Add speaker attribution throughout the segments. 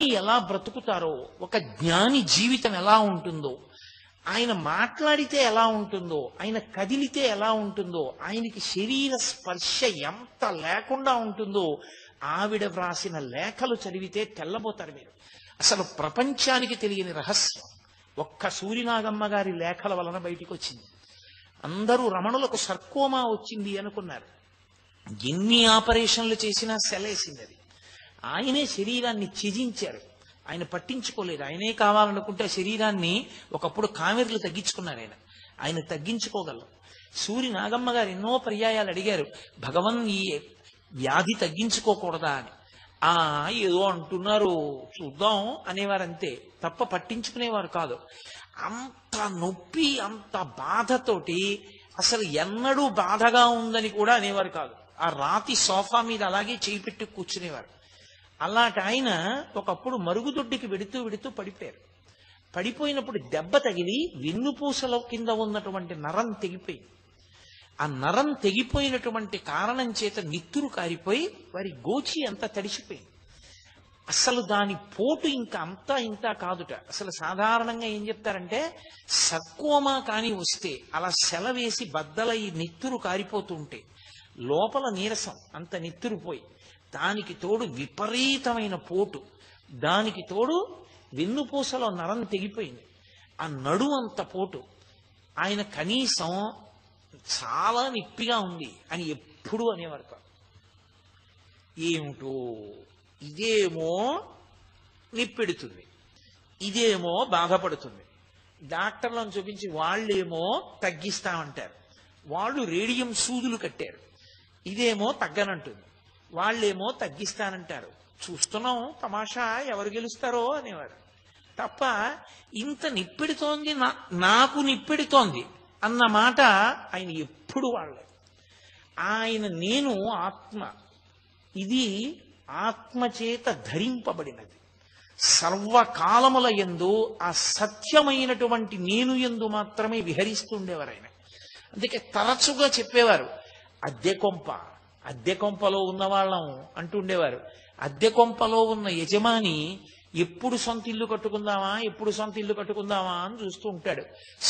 Speaker 1: ఎలా బ్రతుకుతారో, ఒక జ్ఞాని జీవితం ఎలా ఉంటుందో, ఆయన మాట్లాడితే ఎలా ఉంటుందో, ఆయన కదిలితే ఎలా ఉంటుందో, ఆయనకి శరీర స్పర్శ ఎంత లేకుండా ఉంటుందో, ఆవిడ వ్రాసిన లేఖలు చదివితే తెల్లబోతారు మీరు. అసలు ప్రపంచానికి తెలియని రహస్యం ఒక్క సూరినాగమ్మ గారి లేఖల వలన బయటికి వచ్చింది. అందరూ రమణులకు సర్కోమా వచ్చింది అనుకున్నారు. ఎన్ని ఆపరేషన్లు చేసినా సెలేసింది అది. ఆయనే శరీరాన్ని త్యజించారు. ఆయన పట్టించుకోలేదు. ఆయనే కావాలనుకుంటే శరీరాన్ని ఒకప్పుడు కామెర్లు తగ్గించుకున్నారు. ఆయన తగ్గించుకోగలరు. సూరి నాగమ్మ గారు ఎన్నో పర్యాయాలు అడిగారు, భగవన్ ఈ వ్యాధి తగ్గించుకోకూడదా అని. ఏదో అంటున్నారు చూద్దాం అనేవారంతే తప్ప పట్టించుకునేవారు కాదు. అంత నొప్పి, అంత బాధతోటి అసలు ఎన్నడూ బాధగా ఉందని కూడా అనేవారు కాదు. ఆ రాతి సోఫా మీద అలాగే చేయి పెట్టి కూర్చునేవారు. అలాంటి ఆయన ఒకప్పుడు మరుగుదొడ్డికి వెడుతూ పడిపోయారు. పడిపోయినప్పుడు దెబ్బ తగిలి వెన్నుపూసల కింద ఉన్నటువంటి నరం తెగిపోయింది. ఆ నరం తెగిపోయినటువంటి కారణం చేత నిత్తురు కారిపోయి వారి గోచి అంతా తడిసిపోయింది. అసలు దాని పోటు ఇంకా అంతా ఇంతా కాదుట. అసలు సాధారణంగా ఏం చెప్తారంటే, సర్కోమా కాని వస్తే అలా సెలవేసి బద్దలై నిత్తురు కారిపోతుంటే లోపల నీరసం అంత నిత్తురుపోయి, దానికి తోడు విపరీతమైన పోటు, దానికి తోడు వెన్నుపూసలో నరం తెగిపోయింది, ఆ నడు అంత పోటు. ఆయన కనీసం చాలా నిప్పిగా ఉంది అని ఎప్పుడూ అనేవారు కాదు. ఏమిటో ఇదేమో నిప్పెడుతుంది, ఇదేమో బాధపడుతుంది. డాక్టర్లను చూపించి వాళ్ళేమో తగ్గిస్తామంటారు, వాళ్ళు రేడియం సూదులు కట్టారు. ఇదేమో తగ్గనంటుంది, వాళ్ళేమో తగ్గిస్తానంటారు. చూస్తున్నాం తమాషా, ఎవరు గెలుస్తారో అనేవారు తప్ప ఇంత నిప్పెడుతోంది, నాకు నిప్పెడుతోంది అన్న మాట ఆయన ఎప్పుడు వాడలేదు. ఆయన నేను ఆత్మ, ఇది ఆత్మచేత ధరింపబడినది. సర్వకాలముల యందు ఆ సత్యమైనటువంటి నేను యందు మాత్రమే విహరిస్తుండేవారు ఆయన. అందుకే తరచుగా చెప్పేవారు, అద్దె కొంపలో ఉన్నవాళ్ళం అంటుండేవారు. అద్దె కొంపలో ఉన్న యజమాని ఎప్పుడు సొంత ఇల్లు కట్టుకుందామా అని చూస్తూ ఉంటాడు.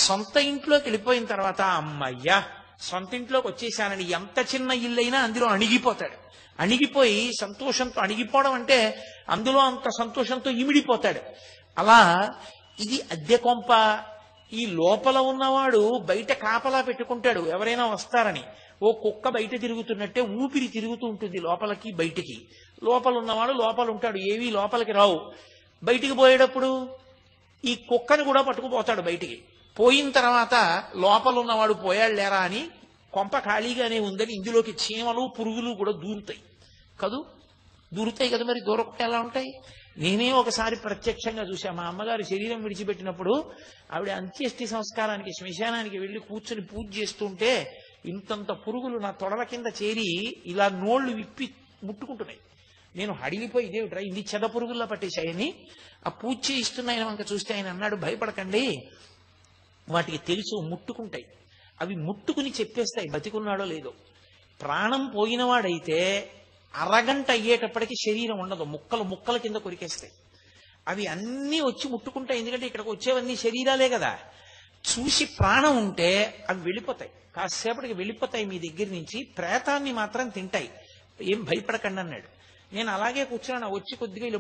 Speaker 1: సొంత ఇంట్లోకి వెళ్ళిపోయిన తర్వాత అమ్మయ్యా సొంత ఇంట్లోకి వచ్చేసానని ఎంత చిన్న ఇల్లైనా అందులో అణిగిపోతాడు. అణిగిపోయి సంతోషంతో, అణిగిపోవడం అంటే అందులో అంత సంతోషంతో ఇమిడిపోతాడు. అలా ఇది అద్దె కొంప. ఈ లోపల ఉన్నవాడు బయట కాపలా పెట్టుకుంటాడు ఎవరైనా వస్తారని. ఓ కుక్క బయట తిరుగుతున్నట్టే ఊపిరి తిరుగుతూ ఉంటుంది లోపలికి బయటికి. లోపల ఉన్నవాడు లోపల ఉంటాడు, ఏవీ లోపలికి రావు. బయటికి పోయేటప్పుడు ఈ కుక్కను కూడా పట్టుకుపోతాడు బయటికి. పోయిన తర్వాత లోపల ఉన్నవాడు పోయాడు లేరా అని కొంప ఖాళీగానే ఉందని ఇందులోకి చీమలు పురుగులు కూడా దూరుతాయి కదా. మరి దూరకుండా ఎలా ఉంటాయి? నేనే ఒకసారి ప్రత్యక్షంగా చూశా. మా అమ్మగారు శరీరం విడిచిపెట్టినప్పుడు ఆవిడ అంత్యష్టి సంస్కారానికి శ్మశానానికి వెళ్ళి కూర్చొని పూజ చేస్తుంటే ఇంతంత పురుగులు నా తొడల కింద చేరి ఇలా నోళ్లు విప్పి ముట్టుకుంటున్నాయి. నేను హడిలిపోయి ఇదేమిట్రా ఇన్ని చెద పురుగుల్లా పట్టేశాయని ఆ పూజ చేయిస్తున్న ఆయన వంక చూస్తే ఆయన అన్నాడు, భయపడకండి, వాటికి తెలుసు ముట్టుకుంటాయి, అవి ముట్టుకుని చెప్పేస్తాయి బతికున్నాడో లేదో. ప్రాణం పోయినవాడైతే అరగంట అయ్యేటప్పటికి శరీరం ఉండదు, ముక్కల కింద కొరికేస్తాయి. అవి అన్నీ వచ్చి ముట్టుకుంటాయి, ఎందుకంటే ఇక్కడికి వచ్చేవన్నీ శరీరాలే కదా. చూసి ప్రాణం ఉంటే అవి వెళ్ళిపోతాయి, కాసేపటికి వెళ్ళిపోతాయి మీ దగ్గర నుంచి. ప్రేతాన్ని మాత్రం తింటాయి, ఏం భయపడకండి అన్నాడు. నేను అలాగే కూర్చున్నాను. వచ్చి కొద్దిగా ఇలా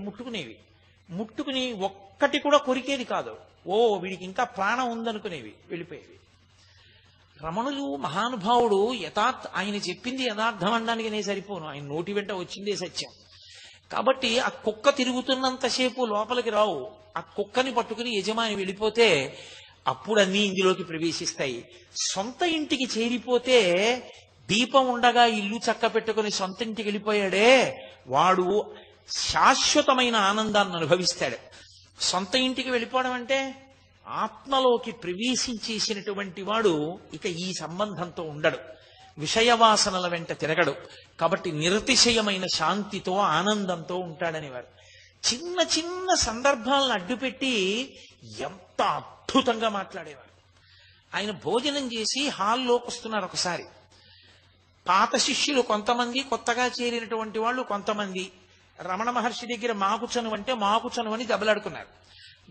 Speaker 1: ముట్టుకుని ఒక్కటి కూడా కొరికేది కాదు. ఓ వీడికి ఇంకా ప్రాణం ఉందనుకునేవి, వెళ్ళిపోయేవి. రమణులు మహానుభావుడు ఆయన చెప్పింది యథార్థం అనడానికి నేను సరిపోను, ఆయన నోటి వెంట వచ్చిందే సత్యం. కాబట్టి ఆ కుక్క తిరుగుతున్నంతసేపు లోపలికి రావు. ఆ కుక్కని పట్టుకుని యజమాని వెళ్ళిపోతే అప్పుడు అన్నీ ఇందులోకి ప్రవేశిస్తాయి. సొంత ఇంటికి చేరిపోతే దీపం ఉండగా ఇల్లు చక్క పెట్టుకుని సొంత ఇంటికి వెళ్ళిపోయాడే వాడు శాశ్వతమైన ఆనందాన్ని అనుభవిస్తాడు. సొంత ఇంటికి వెళ్ళిపోవడం అంటే ఆత్మలోకి ప్రవేశించేసినటువంటి వాడు ఇక ఈ సంబంధంతో ఉండడు, విషయవాసనల వెంట తిరగడు. కాబట్టి నిరతిశయమైన శాంతితో ఆనందంతో ఉంటాడనేవారు. చిన్న చిన్న సందర్భాలను అడ్డుపెట్టి ఎంత అద్భుతంగా మాట్లాడేవారు. ఆయన భోజనం చేసి హాల్లోకి వస్తున్నారు ఒకసారి. పాత శిష్యులు కొంతమంది, కొత్తగా చేరినటువంటి వాళ్ళు కొంతమంది. రమణ మహర్షి దగ్గర మాకు చనువు అంటే మాకు చనువు అని దెబ్బలాడుకున్నారు.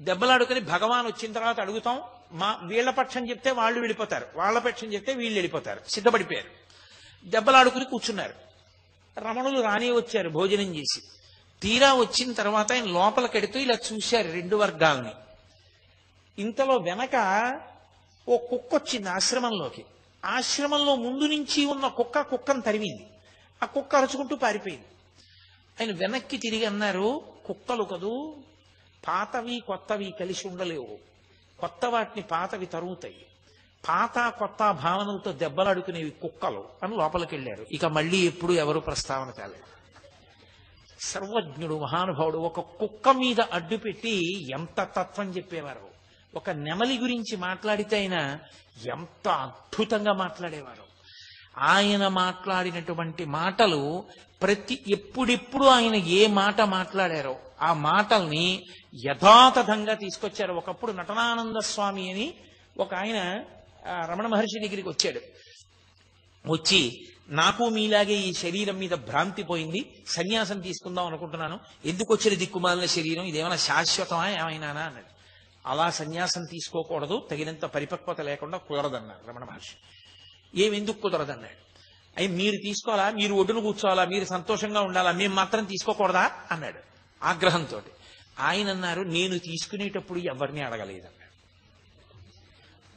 Speaker 1: దెబ్బలాడుకుని భగవాన్ వచ్చిన తర్వాత అడుగుతాం, వీళ్ళ పక్షం చెప్తే వాళ్ళు వెళ్ళిపోతారు, వాళ్ళ పక్షం చెప్తే వీళ్ళు వెళ్ళిపోతారు, సిద్ధపడిపోయారు. దెబ్బలాడుకుని కూర్చున్నారు. రమణులు రానే వచ్చారు భోజనం చేసి. తీరా వచ్చిన తర్వాత ఆయన లోపలికెడుతూ ఇలా చూశారు రెండు వర్గాల్ని. ఇంతలో వెనక ఓ కుక్క వచ్చింది ఆశ్రమంలోకి. ఆశ్రమంలో ముందు నుంచి ఉన్న కుక్కను తరిమింది. ఆ కుక్క అరుచుకుంటూ పారిపోయింది. ఆయన వెనక్కి తిరిగి అన్నారు, కుక్కలు కదూ, పాతవి కొత్తవి కలిసి ఉండలేవు, కొత్త వాటిని పాతవి తరుగుతాయి, పాత కొత్త భావనలతో దెబ్బలాడుకునేవి కుక్కలు అని లోపలికి వెళ్ళారు. ఇక మళ్ళీ ఎప్పుడు ఎవరు ప్రస్తావన కాలేదు. సర్వజ్ఞుడు మహానుభావుడు ఒక కుక్క మీద అడ్డుపెట్టి ఎంత తత్వం చెప్పేవారు. ఒక నెమలి గురించి మాట్లాడితే ఆయన ఎంత అద్భుతంగా మాట్లాడేవారు. ఆయన మాట్లాడినటువంటి మాటలు ఎప్పుడెప్పుడు ఆయన ఏ మాట మాట్లాడారో ఆ మాటల్ని యథాతథంగా తీసుకొచ్చారు. ఒకప్పుడు నటనానంద స్వామి అని ఒక ఆయన రమణ మహర్షి దగ్గరికి వచ్చాడు. వచ్చి, నాకు మీలాగే ఈ శరీరం మీద భ్రాంతి పోయింది, సన్యాసం తీసుకుందాం అనుకుంటున్నాను, ఎందుకు వచ్చిన దిక్కుమాలిన శరీరం, ఇదేమైనా శాశ్వతమా ఏమైనానా అన్నాడు. అలా సన్యాసం తీసుకోకూడదు, తగినంత పరిపక్వత లేకుండా కుదరదన్నారు రమణ మహర్షి. ఎందుకు కుదరదన్నాడు. అయ్యి మీరు తీసుకోవాలా, మీరు ఒడ్డును కూర్చోవాలా, మీరు సంతోషంగా ఉండాలా, మేము మాత్రం తీసుకోకూడదా అన్నాడు ఆగ్రహంతో. ఆయన అన్నారు, నేను తీసుకునేటప్పుడు ఎవరిని అడగలేదన్నాడు.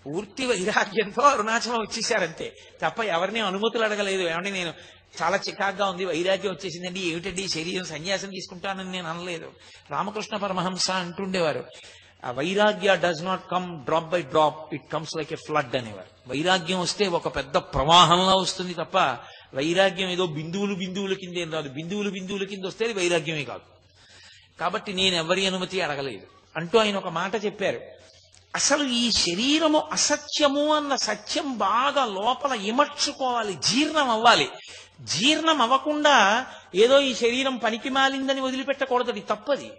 Speaker 1: పూర్తి వైరాగ్యంతో అరుణాచలం వచ్చేసారంతే తప్ప ఎవరిని అనుమతులు అడగలేదు. ఏమంటే నేను చాలా చికాగ్గా ఉంది, వైరాగ్యం వచ్చేసిందండి, ఏమిటండి శరీరం సన్యాసం తీసుకుంటానని నేను అనలేదు. రామకృష్ణ పరమహంస అంటుండేవారు, వైరాగ్య does not come drop by drop, it comes like a flood అనేవారు. వైరాగ్యం వస్తే ఒక పెద్ద ప్రవాహంలా వస్తుంది తప్ప వైరాగ్యం ఏదో బిందువుల కింద ఏం రాదు. బిందువుల కింద వస్తే అది వైరాగ్యమే కాదు. కాబట్టి నేను ఎవరి అనుమతి అడగలేదు అంటూ ఆయన ఒక మాట చెప్పారు. అసలు ఈ శరీరము అసత్యము అన్న సత్యం బాగా లోపల ఇమర్చుకోవాలి, జీర్ణం అవ్వాలి. జీర్ణం అవ్వకుండా ఏదో ఈ శరీరం పనికి మాలిందని వదిలిపెట్టకూడదు, అది తప్పది.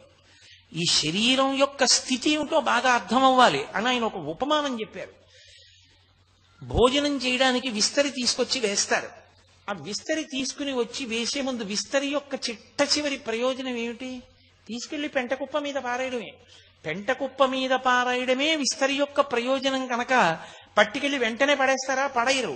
Speaker 1: ఈ శరీరం యొక్క స్థితి ఏమిటో బాగా అర్థం అవ్వాలి అని ఆయన ఒక ఉపమానం చెప్పారు. భోజనం చేయడానికి విస్తరి తీసుకొచ్చి వేస్తారు. ఆ విస్తరి తీసుకుని వచ్చి వేసే ముందు విస్తరి యొక్క చిట్ట చివరి ప్రయోజనం ఏమిటి? తీసుకెళ్లి పెంటకుప్ప మీద పారేయడమే. పెంటకుప్ప మీద పారేయడమే విస్తరి యొక్క ప్రయోజనం కనుక పట్టుకెళ్లి వెంటనే పడేస్తారా? పడేయరు.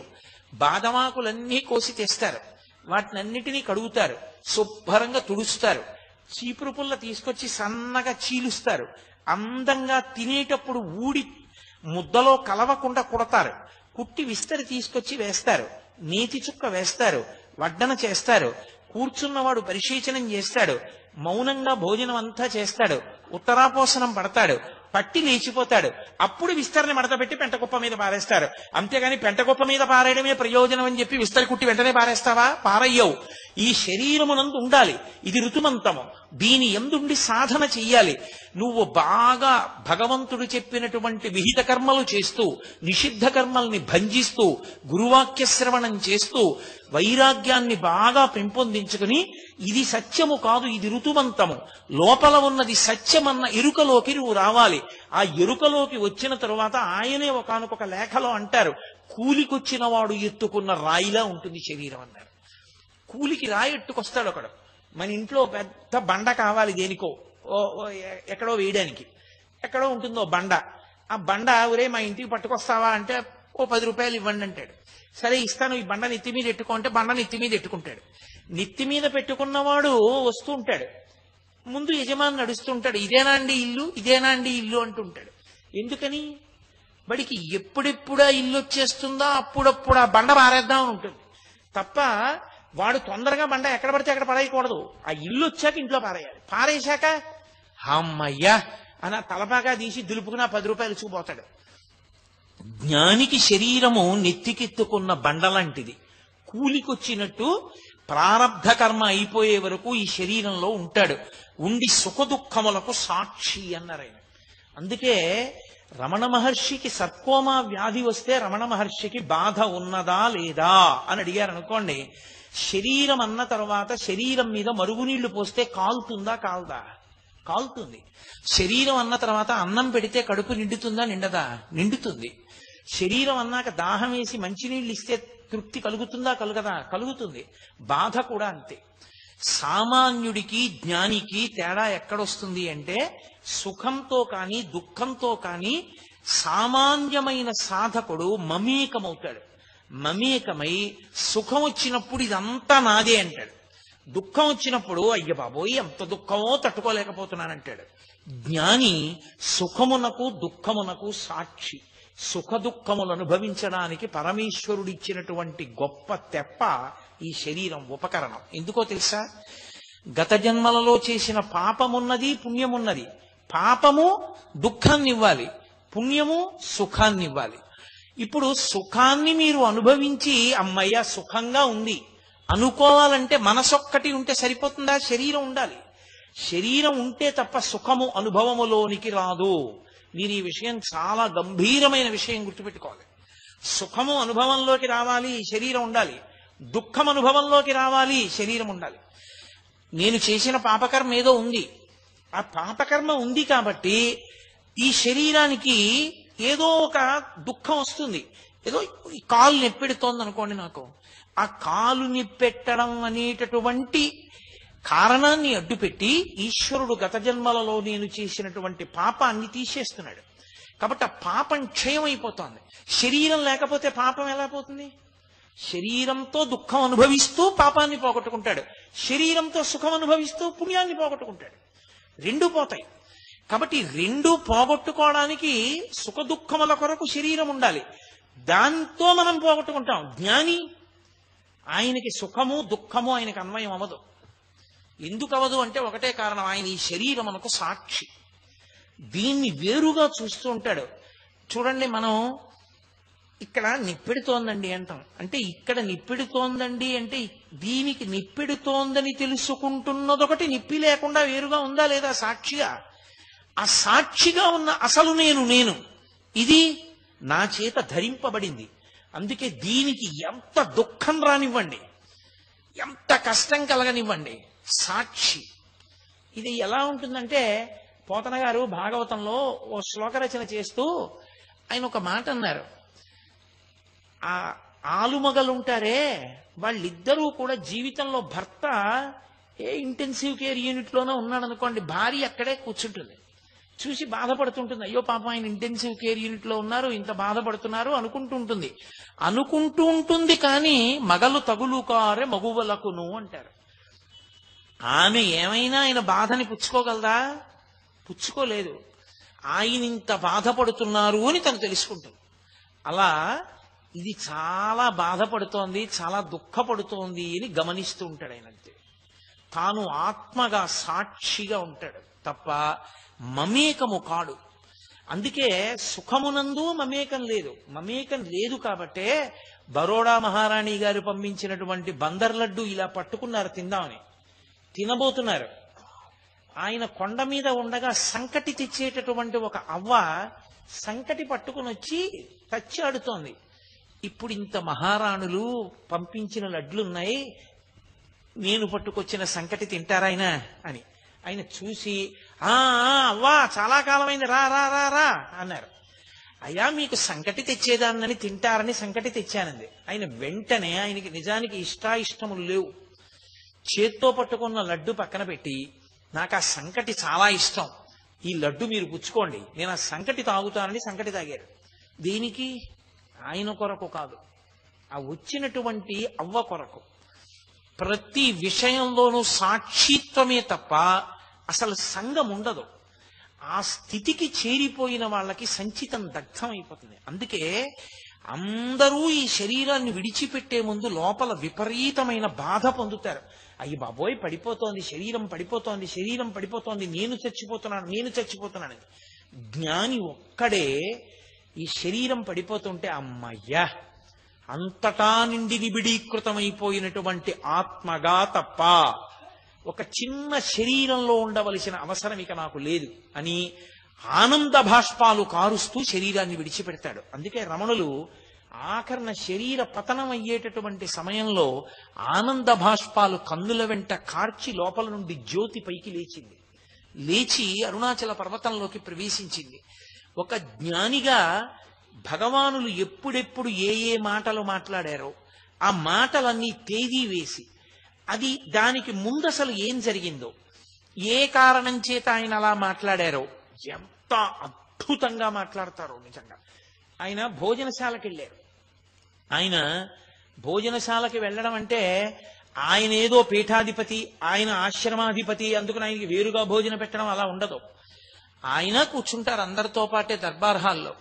Speaker 1: బాదమాకులన్నీ కోసి తెస్తారు, వాటినన్నిటినీ కడుగుతారు, శుభ్రంగా తుడుస్తారు, చీపురు పుల్ల తీసుకొచ్చి సన్నగా చీలుస్తారు, అందంగా తినేటప్పుడు ఊడి ముద్దలో కలవకుండా కుడతారు, కుట్టి విస్తరి తీసుకొచ్చి వేస్తారు, నేతి చుక్క వేస్తారు, వడ్డన చేస్తారు, కూర్చున్నవాడు పరిశీచనం చేస్తాడు, మౌనంగా భోజనం అంతా చేస్తాడు, ఉత్తరాపోసనం పడతాడు, పట్టి లేచిపోతాడు. అప్పుడు విస్తరిని మడతపెట్టి పెంటకుప్ప మీద పారేస్తారు. అంతేగాని పెంటకుప్ప మీద పారేయడమే ప్రయోజనం అని చెప్పి విస్తరి కుట్టి వెంటనే పారేస్తావా? పారయ్యవు. ఈ శరీరమునందు ఉండాలి, ఇది ఋతుమంతము, దీని ఎందుండి సాధన చెయ్యాలి. నువ్వు బాగా భగవంతుడు చెప్పినటువంటి విహిత కర్మలు చేస్తూ, నిషిద్ధ కర్మల్ని భంజిస్తూ, గురువాక్య శ్రవణం చేస్తూ, వైరాగ్యాన్ని బాగా పెంపొందించుకుని ఇది సత్యము కాదు, ఇది ఋతుమంతము, లోపల ఉన్నది సత్యమన్న ఎరుకలోకి నువ్వు రావాలి. ఆ ఎరుకలోకి వచ్చిన తరువాత ఆయనే ఒకానొక లేఖలో అంటారు, కూలికొచ్చిన వాడు ఎత్తుకున్న రాయిలా ఉంటుంది శరీరం అన్నారు. కూలికి రాయి ఎట్టుకొస్తాడు ఒకడు. మన ఇంట్లో పెద్ద బండ కావాలి దేనికో, ఎక్కడో వేయడానికి, ఎక్కడో ఉంటుందో బండ. ఆ బండ ఒరే మా ఇంటికి పట్టుకొస్తావా అంటే ఓ 10 రూపాయలు ఇవ్వండి అంటాడు. సరే ఇస్తాను, ఈ బండ నెత్తి మీద ఎట్టుకో అంటే బండ నెత్తి మీద ఎట్టుకుంటాడు. నెత్తి మీద పెట్టుకున్నవాడు వస్తూ ఉంటాడు, ముందు యజమాని నడుస్తుంటాడు, ఇదేనా అండి ఇల్లు, ఇదేనా అండి ఇల్లు అంటుంటాడు. ఎందుకని? వాడికి ఎప్పుడెప్పుడా ఇల్లు వచ్చేస్తుందో అప్పుడప్పుడు ఆ బండ పారేద్దాం అని ఉంటుంది తప్ప వాడు తొందరగా బండ ఎక్కడ పడితే అక్కడ పడేయకూడదు. ఆ ఇల్లు వచ్చాక ఇంట్లో పారేయాలి. పారేశాక అమ్మయ్యా అని తలపాగా తీసి దులుపుకున్న 10 రూపాయలు ఇచ్చుకుపోతాడు. జ్ఞానికి శరీరము నెత్తికెత్తుకున్న బండలాంటిది. కూలికొచ్చినట్టు ప్రారబ్ధ కర్మ అయిపోయే వరకు ఈ శరీరంలో ఉంటాడు. ఉండి సుఖదుఖములకు సాక్షి అన్నారు ఆయన. అందుకే రమణ మహర్షికి సర్కోమా వ్యాధి వస్తే రమణ మహర్షికి బాధ ఉన్నదా లేదా అని అడిగారు అనుకోండి, శరీరం అన్న తర్వాత శరీరం మీద మరుగునీళ్లు పోస్తే కాలుతుందా కాల్దా? కాలుతుంది. శరీరం అన్న తర్వాత అన్నం పెడితే కడుపు నిండుతుందా నిండదా? నిండుతుంది. శరీరం అన్నాక దాహం వేసి మంచినీళ్ళు ఇస్తే తృప్తి కలుగుతుందా కలుగదా? కలుగుతుంది. బాధ కూడా అంతే. సామాన్యుడికి జ్ఞానికి తేడా ఎక్కడొస్తుంది అంటే సుఖంతో కానీ దుఃఖంతో కానీ సామాన్యమైన సాధకుడు మమేకమవుతాడు. మమేకమై సుఖం వచ్చినప్పుడు ఇదంతా నాదే అంటాడు, దుఃఖం వచ్చినప్పుడు అయ్య బాబోయ్ ఎంత దుఃఖమో తట్టుకోలేకపోతున్నానంటాడు. జ్ఞాని సుఖమునకు దుఃఖమునకు సాక్షి. సుఖ దుఃఖములు అనుభవించడానికి పరమేశ్వరుడిచ్చినటువంటి గొప్ప తెప్ప ఈ శరీరం, ఉపకరణం. ఎందుకో తెలుసా? గత జన్మలలో చేసిన పాపమున్నది, పుణ్యమున్నది. పాపము దుఃఖాన్ని ఇవ్వాలి, పుణ్యము సుఖాన్ని ఇవ్వాలి. ఇప్పుడు సుఖాన్ని మీరు అనుభవించి అమ్మయ్య సుఖంగా ఉంది అనుకోవాలంటే మనసొక్కటి ఉంటే సరిపోతుందా? శరీరం ఉండాలి. శరీరం ఉంటే తప్ప సుఖము అనుభవములోనికి రాదు. మీరు ఈ విషయం చాలా గంభీరమైన విషయం గుర్తుపెట్టుకోవాలి. సుఖము అనుభవంలోకి రావాలి, శరీరం ఉండాలి. దుఃఖం అనుభవంలోకి రావాలి, శరీరం ఉండాలి. నేను చేసిన పాపకర్మ ఏదో ఉంది, ఆ పాపకర్మ ఉంది కాబట్టి ఈ శరీరానికి ఏదో ఒక దుఃఖం వస్తుంది. ఏదో ఈ కాలు నొప్పెడుతోంది అనుకోండి, నాకు ఆ కాలు నొప్పెట్టడం అనేటటువంటి కారణాన్ని అడ్డుపెట్టి ఈశ్వరుడు గత జన్మలలో నేను చేసినటువంటి పాపాన్ని తీసేస్తున్నాడు. కాబట్టి ఆ పాపం క్షయమైపోతోంది. శరీరం లేకపోతే పాపం ఎలా పోతుంది? శరీరంతో దుఃఖం అనుభవిస్తూ పాపాన్ని పోగొట్టుకుంటాడు, శరీరంతో సుఖం అనుభవిస్తూ పుణ్యాన్ని పోగొట్టుకుంటాడు. రెండూ పోతాయి. కాబట్టి రెండు పోగొట్టుకోవడానికి సుఖ దుఃఖముల కొరకు శరీరం ఉండాలి. దాంతో మనం పోగొట్టుకుంటాం. జ్ఞాని ఆయనకి సుఖము దుఃఖము ఆయనకి అన్వయం అవ్వదు. ఎందుకు అవ్వదు అంటే ఒకటే కారణం, ఆయన ఈ శరీరమునకు సాక్షి. దీన్ని వేరుగా చూస్తూ ఉంటాడు. చూడండి, మనం ఇక్కడ నిప్పెడుతోందండి అంటాం. అంటే ఇక్కడ నిప్పెడుతోందండి అంటే దీనికి నిప్పెడుతోందని తెలుసుకుంటున్నదొకటి, నిప్పి లేకుండా వేరుగా ఉందా లేదా సాక్షిగా? ఆ సాక్షిగా ఉన్న అసలు నేను ఇది నా చేత ధరింపబడింది. అందుకే దీనికి ఎంత దుఃఖం రానివ్వండి, ఎంత కష్టం కలగనివ్వండి, సాక్షి. ఇది ఎలా ఉంటుందంటే, పోతన గారు భాగవతంలో ఓ శ్లోక రచన చేస్తూ ఆయన ఒక మాట అన్నారు. ఆ ఆలుమగలుంటారే వాళ్ళిద్దరూ కూడా జీవితంలో భర్త ఏ ఇంటెన్సివ్ కేర్ యూనిట్లోనో ఉన్నాడు అనుకోండి, భార్య అక్కడే కూర్చుంటుంది, చూసి బాధపడుతుంటుంది. అయ్యో పాపం ఆయన ఇంటెన్సివ్ కేర్ యూనిట్ లో ఉన్నారు, ఇంత బాధపడుతున్నారు అనుకుంటూ ఉంటుంది. కానీ మగలు తగులు కారే మగువలకును అంటారు. ఆమె ఏమైనా ఆయన బాధని పుచ్చుకోగలదా? పుచ్చుకోలేదు. ఆయన ఇంత బాధపడుతున్నారు అని తను తెలుసుకుంటుంది. అలా ఇది చాలా బాధపడుతోంది, చాలా దుఃఖపడుతోంది అని గమనిస్తూ ఉంటాడు ఆయన. అంతే, తాను ఆత్మగా సాక్షిగా ఉంటాడు తప్ప మమేకము కాడు. అందుకే సుఖమునందు మమేకం లేదు కాబట్టే బరోడా మహారాణి గారు పంపించినటువంటి బందర్ లడ్డు ఇలా పట్టుకున్నారు తిందామని. తినబోతున్నారు. ఆయన కొండ మీద ఉండగా సంకటి తెచ్చేటటువంటి ఒక అవ్వ సంకటి పట్టుకుని వచ్చి తచ్చాడుతోంది. ఇప్పుడు ఇంత మహారాణులు పంపించిన లడ్లున్నాయి, నేను పట్టుకొచ్చిన సంకటి తింటారాయన అని. ఆయన చూసి అవ్వా చాలా కాలమైంది, రా రా రా రా అన్నారు. అయ్యా మీకు సంకటి తెచ్చేదాన్నని తింటారని సంకటి తెచ్చానంది. ఆయన వెంటనే, ఆయనకి నిజానికి ఇష్టాయిష్టములు లేవు, చేత్తో పట్టుకున్న లడ్డు పక్కన పెట్టి, నాకు ఆ సంకటి చాలా ఇష్టం, ఈ లడ్డు మీరు పుచ్చుకోండి, నేను ఆ సంకటి తాగుతానని సంకటి తాగారు. దేనికి? ఆయన కొరకు కాదు, ఆ వచ్చినటువంటి అవ్వ కొరకు. ప్రతి విషయంలోనూ సాక్షిత్వమే తప్ప అసలు సంఘం ఉండదు. ఆ స్థితికి చేరిపోయిన వాళ్ళకి సంచితం దగ్ధం అయిపోతుంది. అందుకే అందరూ ఈ శరీరాన్ని విడిచిపెట్టే ముందు లోపల విపరీతమైన బాధ పొందుతారు. అయ్యి బాబోయ్ పడిపోతోంది, శరీరం పడిపోతోంది, నేను చచ్చిపోతున్నాను. జ్ఞాని ఒక్కడే ఈ శరీరం పడిపోతుంటే అమ్మయ్యా అంతటా నిండి నిబిడీకృతమైపోయినటువంటి ఆత్మగా తప్ప ఒక చిన్న శరీరంలో ఉండవలసిన అవసరం ఇక నాకు లేదు అని ఆనంద భాష్పాలు కారుస్తూ శరీరాన్ని విడిచిపెడతాడు. అందుకే రమణులు ఆఖరణ శరీర పతనం అయ్యేటటువంటి సమయంలో ఆనంద భాష్పాలు కన్నుల వెంట కార్చి లోపల నుండి జ్యోతి పైకి లేచి అరుణాచల పర్వతంలోకి ప్రవేశించింది. ఒక జ్ఞానిగా భగవానులు ఎప్పుడెప్పుడు ఏ మాటలు మాట్లాడారో ఆ మాటలన్నీ తేదీ వేసి అది దానికి ముందు అసలు ఏం జరిగిందో, ఏ కారణం చేత ఆయన అలా మాట్లాడారో, ఎంత అద్భుతంగా మాట్లాడతారో నిజంగా. ఆయన భోజనశాలకు వెళ్ళారు. ఆయన భోజనశాలకి వెళ్ళడం అంటే ఆయన ఏదో పీఠాధిపతి, ఆయన ఆశ్రమాధిపతి, అందుకని ఆయనకి వేరుగా భోజనం పెట్టడం అలా ఉండదు. ఆయన కూర్చుంటారు అందరితో పాటే దర్బార్ హాల్లో.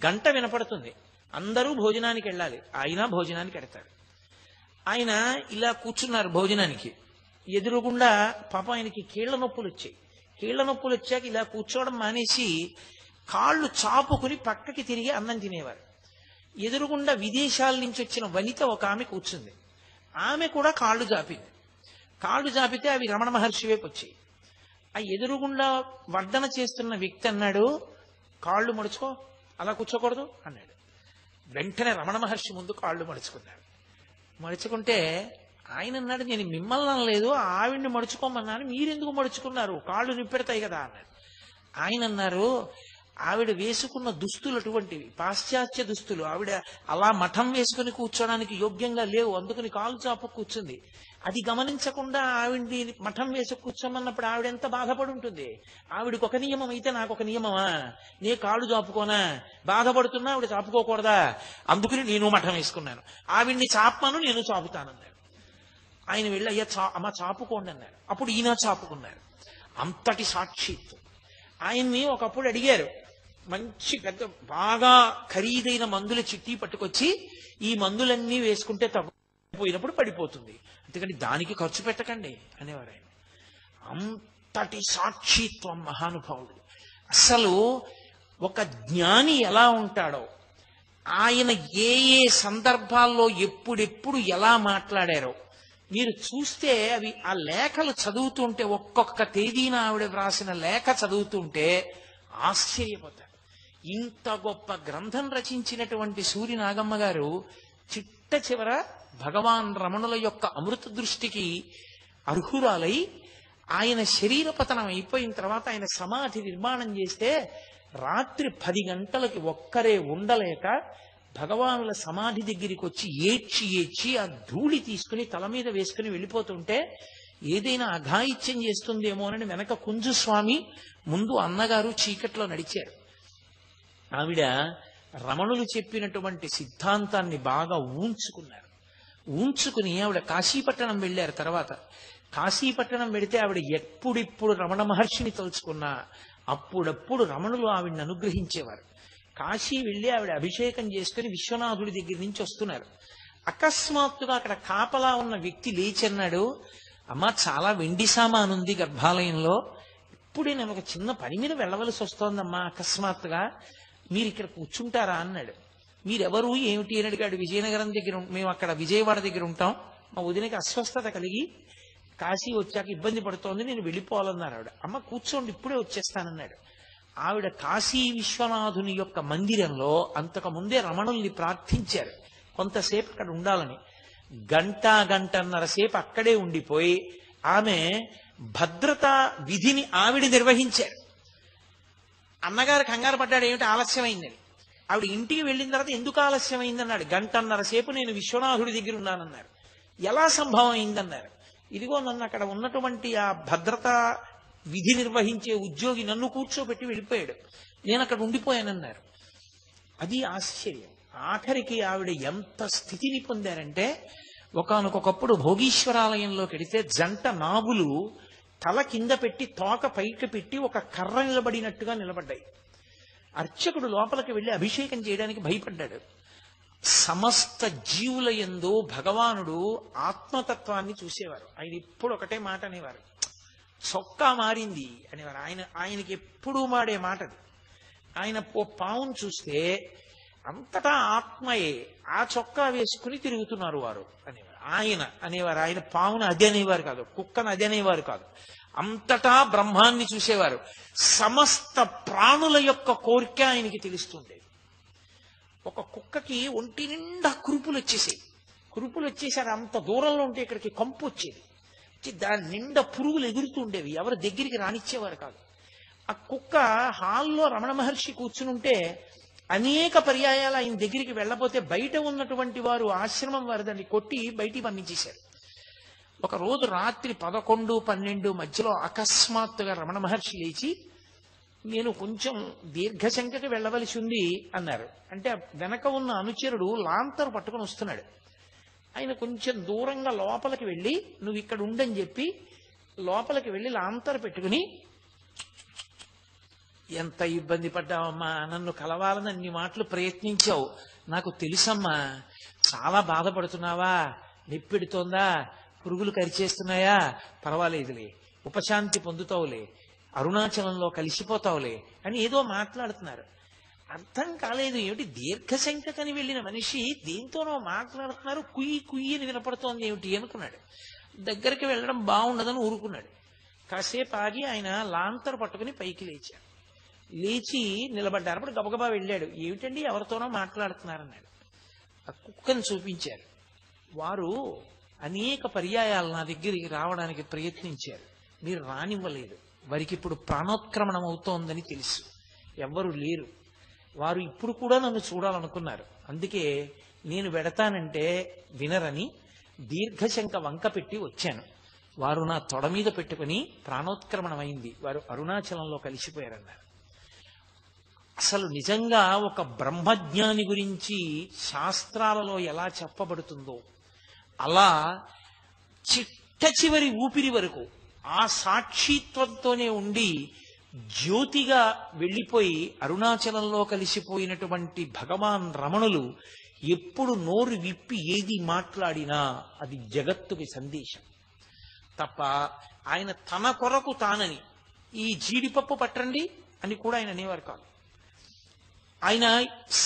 Speaker 1: గంట వినపడుతుంది, అందరూ భోజనానికి వెళ్ళాలి, ఆయన భోజనానికి వెడతాడు. ఆయన ఇలా కూర్చున్నారు భోజనానికి. ఎదురుగుండా పాపం ఆయనకి కీళ్ల నొప్పులు వచ్చాయి. కీళ్ల నొప్పులు వచ్చాక ఇలా కూర్చోవడం మానేసి కాళ్ళు చాపుకుని పక్కకి తిరిగి అన్నం తినేవారు. ఎదురుగుండా విదేశాల నుంచి వచ్చిన వనిత ఒక ఆమె కూర్చుంది. ఆమె కూడా కాళ్ళు జాపింది. కాళ్ళు జాపితే అవి రమణ మహర్షి వైపు వచ్చాయి. ఆ ఎదురుగుండా వడ్డన చేస్తున్న వ్యక్తి అన్నాడు, కాళ్ళు మడుచుకో, అలా కూర్చోకూడదు అన్నాడు. వెంటనే రమణ మహర్షి ముందు కాళ్ళు మడుచుకున్నాడు. మడుచుకుంటే ఆయన అన్నాడు, నేను మిమ్మల్ని అనలేదు, ఆవిడ్ని మడుచుకోమన్నాను, మీరెందుకు మడుచుకున్నారు, కాళ్ళు నిప్పెడతాయి కదా అన్నాడు. ఆయన అన్నారు, ఆవిడ వేసుకున్న దుస్తులు అటువంటివి, పాశ్చాత్య దుస్తులు, ఆవిడ అలా మఠం వేసుకుని కూర్చోడానికి యోగ్యంగా లేవు, అందుకని కాలు చాపు కూర్చుంది. అది గమనించకుండా ఆవిడ్ని మఠం వేసి కూర్చోమన్నప్పుడు ఆవిడ ఎంత బాధపడి ఉంటుంది. ఆవిడికి ఒక నియమం అయితే నాకు ఒక నియమమా, నే కాళ్ళు చాపుకోనా, బాధపడుతున్నా ఆవిడ చాపుకోకూడదా, అందుకని నేను మఠం వేసుకున్నాను, ఆవిడ్ని చాపమను నేను చాపుతానన్నాడు. ఆయన వెళ్ళి అయ్యా అమ్మ చాపుకోండి అన్నాడు. అప్పుడు ఈయన చాపుకున్నారు. అంతటి సాక్షిత్వం. ఆయన్ని ఒకప్పుడు అడిగారు, మంచి పెద్ద బాగా ఖరీదైన మందుల చిట్టి పట్టుకొచ్చి, ఈ మందులన్నీ వేసుకుంటే తగ్గిపోయినప్పుడు పడిపోతుంది, అందుకని దానికి ఖర్చు పెట్టకండి అనేవారు ఆయన. అంతటి సాక్షిత్వం మహానుభావుడు. అసలు ఒక జ్ఞాని ఎలా ఉంటాడో, ఆయన ఏ ఏ సందర్భాల్లో ఎప్పుడెప్పుడు ఎలా మాట్లాడారో మీరు చూస్తే, అవి ఆ లేఖలు చదువుతుంటే, ఒక్కొక్క తేదీన ఆవిడ వ్రాసిన లేఖ చదువుతుంటే ఆశ్చర్యపోతారు. ఇంత గొప్ప గ్రంథం రచించినటువంటి సూరి నాగమ్మ గారు చిట్ట చివర భగవాన్ రమణుల యొక్క అమృత దృష్టికి అర్హురాలై, ఆయన శరీర పతనం అయిపోయిన తర్వాత ఆయన సమాధి నిర్మాణం చేస్తే రాత్రి 10 గంటలకి ఒక్కరే ఉండలేక భగవానుల సమాధి దగ్గరికి వచ్చి ఏడ్చి ఏడ్చి ఆ ధూళి తీసుకుని తల మీద వేసుకుని వెళ్ళిపోతుంటే, ఏదైనా అఘాయిత్యం చేస్తుందేమోనని వెనక కుంజుస్వామి, ముందు అన్నగారు చీకట్లో నడిచారు. ఆవిడ రమణులు చెప్పినటువంటి సిద్ధాంతాన్ని బాగా ఊంచుకుని ఆవిడ కాశీపట్టణం వెళ్ళారు. తర్వాత కాశీపట్టణం వెళితే ఆవిడ ఎప్పుడిప్పుడు రమణ మహర్షిని తలుచుకున్నా అప్పుడప్పుడు రమణులు ఆవిడ్ని అనుగ్రహించేవారు. కాశీ వెళ్ళి ఆవిడ అభిషేకం చేసుకుని విశ్వనాథుడి దగ్గర నుంచి వస్తున్నారు. అకస్మాత్తుగా అక్కడ కాపలా ఉన్న వ్యక్తి లేచన్నాడు, అమ్మా చాలా వెండి సామానుంది గర్భాలయంలో, ఇప్పుడే నేను ఒక చిన్న పని మీద వెళ్ళవలసి వస్తోందమ్మా, అకస్మాత్తుగా మీరు ఇక్కడ కూర్చుంటారా అన్నాడు. మీరెవరు ఏమిటి అని అడిగాడు. విజయనగరం దగ్గర, మేము అక్కడ విజయవాడ దగ్గర ఉంటాం, మా వదినకి అస్వస్థత కలిగి కాశీ వచ్చాక ఇబ్బంది పడుతోంది, నేను వెళ్ళిపోవాలన్నారు ఆవిడ. అమ్మ కూర్చోండి ఇప్పుడే వచ్చేస్తానన్నాడు. ఆవిడ కాశీ విశ్వనాథుని యొక్క మందిరంలో అంతకు ముందే రమణుల్ని ప్రార్థించారు కొంతసేపు అక్కడ ఉండాలని. గంటన్నర సేపు అక్కడే ఉండిపోయి ఆమె భద్రతా విధిని ఆవిడ నిర్వహించారు. అన్నగారు కంగారు పడ్డాడు, ఏమిటి ఆలస్యమైందని. ఆవిడ ఇంటికి వెళ్ళిన తర్వాత ఎందుకు ఆలస్యమైందన్నాడు. గంటన్నర సేపు నేను విశ్వనాథుడి దగ్గర ఉన్నానన్నారు. ఎలా సంభవం అయిందన్నారు. ఇదిగో నన్ను అక్కడ ఉన్నటువంటి ఆ భద్రతా విధి నిర్వహించే ఉద్యోగి నన్ను కూర్చోబెట్టి వెళ్ళిపోయాడు, నేను అక్కడ ఉండిపోయానన్నారు. అది ఆశ్చర్యం. ఆఖరికి ఆవిడ ఎంత స్థితిని పొందారంటే, ఒకానొకప్పుడు భోగీశ్వరాలయంలోకి వెడితే జంట నాగులు తల కింద పెట్టి తోక పైకి పెట్టి ఒక కర్ర నిలబడినట్టుగా నిలబడ్డాయి. అర్చకుడు లోపలికి వెళ్ళి అభిషేకం చేయడానికి భయపడ్డాడు. సమస్త జీవుల యందు భగవానుడు ఆత్మతత్వాన్ని చూసేవారు. ఆయన ఎప్పుడు ఒకటే మాట అనేవారు, చొక్కా మారింది అనేవారు. ఆయనకి ఎప్పుడూ మాడే మాటది. ఆయన ఓ పావును చూస్తే అంతటా ఆత్మయే, ఆ చొక్కా వేసుకుని తిరుగుతున్నారు వారు అనేవారు. ఆయన పావును అది అనేవారు కాదు, కుక్కను అది అనేవారు కాదు, అంతటా బ్రహ్మాన్ని చూసేవారు. సమస్త ప్రాణుల యొక్క కోరిక ఆయనకి తెలుస్తుండేది. ఒక కుక్కకి ఒంటి నిండా కురుపులు వచ్చేసారు, అంత దూరంలో ఉంటే ఇక్కడికి కంపు వచ్చేది, దాని నిండా పురుగులు ఎగురుతూ ఉండేవి, ఎవరు దగ్గరికి రానిచ్చేవారు కాదు. ఆ కుక్క హాల్లో రమణ మహర్షి కూర్చునుంటే అనేక పర్యాయాలు ఆయన దగ్గరికి వెళ్ళబోతే బయట ఉన్నటువంటి వారు, ఆశ్రమం వారు దాన్ని కొట్టి బయటికి పంపించేశారు. ఒక రోజు రాత్రి 11, 12 మధ్యలో అకస్మాత్తుగా రమణ మహర్షి లేచి, నేను కొంచెం దీర్ఘశంకకి వెళ్ళవలసి ఉంది అన్నారు. అంటే వెనక ఉన్న అనుచరుడు లాంతరు పట్టుకొని వస్తున్నాడు. ఆయన కొంచెం దూరంగా లోపలికి వెళ్ళి, నువ్వు ఇక్కడ ఉండని చెప్పి లోపలికి వెళ్ళి లాంతరు పెట్టుకుని, ఎంత ఇబ్బంది పడ్డావమ్మా, నన్ను కలవాలని అన్ని మాటలు ప్రయత్నించావు, నాకు తెలుసమ్మా, చాలా బాధపడుతున్నావా, నొప్పెడుతోందా, పురుగులు కరిచేస్తున్నాయా, పర్వాలేదులే, ఉపశాంతి పొందుతావులే, అరుణాచలంలో కలిసిపోతావులే అని ఏదో మాట్లాడుతున్నారు. అర్థం కాలేదు, ఏమిటి దీర్ఘశంకని వెళ్ళిన మనిషి దేంతోనో మాట్లాడుతున్నారు, కుయ్యి కుయ్యి అని వినపడుతోంది ఏమిటి అనుకున్నాడు. దగ్గరికి వెళ్ళడం బాగుండదని ఊరుకున్నాడు. కాసేపు ఆగి ఆయన లాంతరు పట్టుకుని పైకి లేచాడు. లేచి నిలబడ్డారు. అప్పుడు గబగబా వెళ్ళాడు. ఏమిటండి ఎవరితోనో మాట్లాడుతున్నారన్నాడు. ఆ కుక్కను చూపించారు. వారు అనేక పర్యాయాలు నా దగ్గరికి రావడానికి ప్రయత్నించారు, మీరు రానివ్వలేదు. వారికి ఇప్పుడు ప్రాణోత్క్రమణం అవుతోందని తెలుసు, ఎవ్వరు లేరు. వారు ఇప్పుడు కూడా నన్ను చూడాలనుకున్నారు. అందుకే నేను వెడతానంటే వినరని దీర్ఘశంక వంక పెట్టి వచ్చాను. వారు నా తొడ మీద పెట్టుకుని ప్రాణోత్క్రమణం అయింది, వారు అరుణాచలంలో కలిసిపోయారన్నారు. అసలు నిజంగా ఒక బ్రహ్మజ్ఞాని గురించి శాస్త్రాలలో ఎలా చెప్పబడుతుందో అలా చిట్ట చివరి ఊపిరి వరకు ఆ సాక్షిత్వంతోనే ఉండి జ్యోతిగా వెళ్ళిపోయి అరుణాచలంలో కలిసిపోయినటువంటి భగవాన్ రమణులు ఎప్పుడు నోరు విప్పి ఏది మాట్లాడినా అది జగత్తుకి సందేశం తప్ప ఆయన తన కొరకు తానని ఈ జీడిపప్పు పట్టండి అని కూడా ఆయన అనేవారు కాదు. ఆయన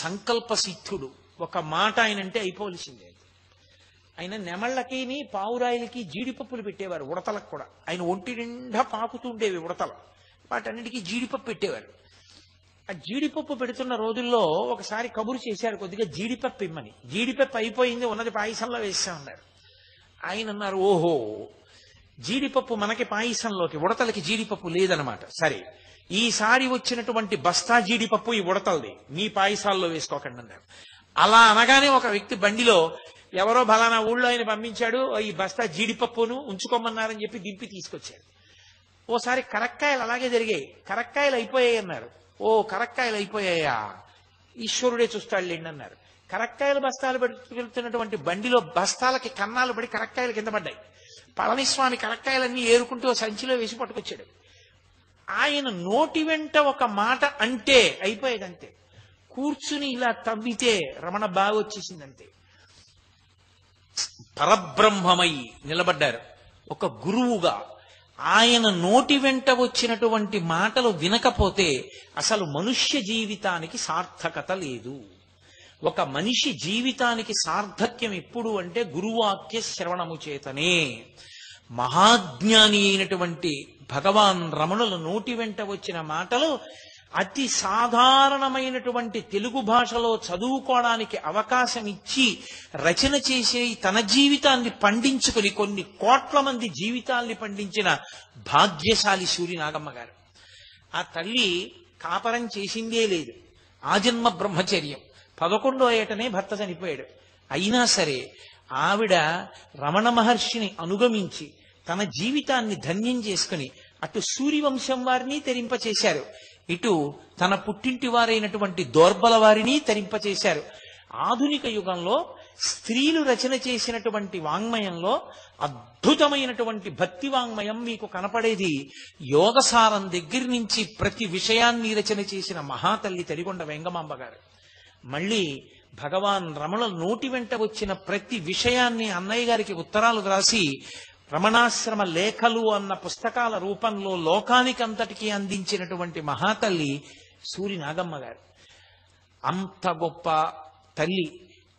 Speaker 1: సంకల్ప సిద్ధుడు. ఒక మాట ఆయన అంటే అయిపోవలసిందే. ఆయన నెమళ్ళకి పావురాయిలకి జీడిపప్పులు పెట్టేవారు, ఉడతలకు కూడా. ఆయన ఒంటి నిండా పాకుతుండేవి ఉడతలు, వాటన్నిటికీ జీడిపప్పు పెట్టేవారు. ఆ జీడిపప్పు పెడుతున్న రోజుల్లో ఒకసారి కబురు చేశారు, కొద్దిగా జీడిపప్పు ఇమ్మని. జీడిపప్పు అయిపోయింది, ఉన్నది పాయసంలో వేస్తామన్నారు. ఆయన అన్నారు, ఓహో జీడిపప్పు మనకి పాయసంలోకి, ఉడతలకి జీడిపప్పు లేదనమాట. సరే, ఈసారి వచ్చినటువంటి బస్తా జీడిపప్పు ఈ ఉడతలది, మీ పాయసాల్లో వేసుకోకండి అన్నారు. అలా అనగానే ఒక వ్యక్తి బండిలో ఎవరో బలానా ఊళ్ళో ఆయన పంపించాడు, ఈ బస్తా జీడిపప్పును ఉంచుకోమన్నారని చెప్పి దింపి తీసుకొచ్చాడు. ఓసారి కరక్కాయలు అలాగే జరిగాయి. కరక్కాయలు అయిపోయాయి అన్నారు. ఓ కరక్కాయలు అయిపోయాయా, ఈశ్వరుడే చూస్తాడులేండి అన్నారు. కరక్కాయలు బస్తాలు పెడుతున్నటువంటి బండిలో బస్తాలకి కన్నాలు పడి కరక్కాయలు కింద పడ్డాయి. పళనిస్వామి కరక్కాయలన్నీ ఏరుకుంటూ సంచిలో వేసి పట్టుకొచ్చాడు. ఆయన నోటి వెంట ఒక మాట అంటే అయిపోయేదంతే. కూర్చుని ఇలా తవ్వితే రమణ బాగా వచ్చేసిందంతే. పరబ్రహ్మమై నిలబడ్డారు ఒక గురువుగా. ఆయన నోటి వెంట వచ్చినటువంటి మాటలు వినకపోతే అసలు మనుష్య జీవితానికి సార్థకత లేదు. ఒక మనిషి జీవితానికి సార్థక్యం ఎప్పుడు అంటే గురువాక్య శ్రవణము చేతనే. మహాజ్ఞాని అయినటువంటి భగవాన్ రమణుల నోటి వెంట వచ్చిన మాటలు అతి సాధారణమైనటువంటి తెలుగు భాషలో చదువుకోవడానికి అవకాశం ఇచ్చి రచన చేసే తన జీవితాన్ని పండించుకుని కొన్ని కోట్ల మంది జీవితాల్ని పండించిన భాగ్యశాలి సూర్యనాగమ్మ గారు. ఆ తల్లి కాపరం చేసిందే లేదు, ఆజన్మ బ్రహ్మచర్యం. 11వ ఏటనే భర్త చనిపోయాడు. అయినా సరే ఆవిడ రమణ మహర్షిని అనుగమించి తన జీవితాన్ని ధన్యం చేసుకుని అటు సూర్యవంశం వారిని తరింపచేశారు, ఇటు తన పుట్టింటి వారైనటువంటి దోర్బల వారిని తరింపచేశారు. ఆధునిక యుగంలో స్త్రీలు రచన చేసినటువంటి వాంగ్మయంలో అద్భుతమైనటువంటి భక్తి వాంగ్మయం మీకు కనపడేది యోగసారం దగ్గర నుంచి ప్రతి విషయాన్ని రచన చేసిన మహాతల్లి తరిగొండ వెంగమాంబ గారు. మళ్ళీ భగవాన్ రమణ నోటి వెంట వచ్చిన ప్రతి విషయాన్ని అన్నయ్య గారికి ఉత్తరాలు రాసి రమణాశ్రమ లేఖలు అన్న పుస్తకాల రూపంలో లోకానికంతటికీ అందించినటువంటి మహాతల్లి సూర్యనాగమ్మ గారు. అంత గొప్ప తల్లి.